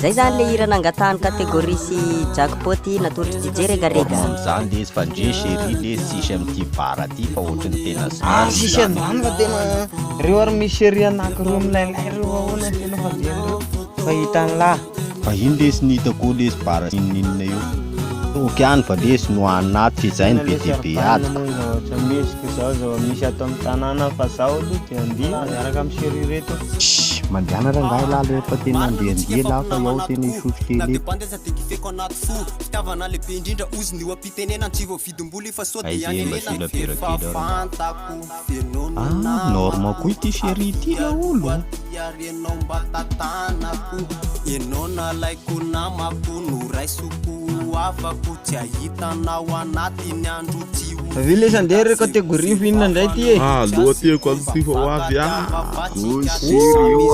Zay zany le hira nangatahany kategoria sy jackpot natolotra DJ regarega. Zany le izy fa ndre chéri le sisy amin'ity bara ty fa ohatrany tena sisy andany fa tena reo ary misy chéri anankiroa milailay reo ahoana tena fa dian'ireo fa hitan'lahy fa iny lesy nitako lesy bara ininina io okiany fa lesy no anaty zay ny be dia be ato ohatra misy zao misy ato amin'ny tanàna fa zaho aloha dia andia miaraka amin'ny chéri reto mandiana rangahy lahy rehefa tena andehandeha lahy fa iaho tena isotro kely norma koa ity chéri ity la olo avy le sandeha re kategoria fihinana indray ty e loha tiako azy ty fa ho avy Oi, sério,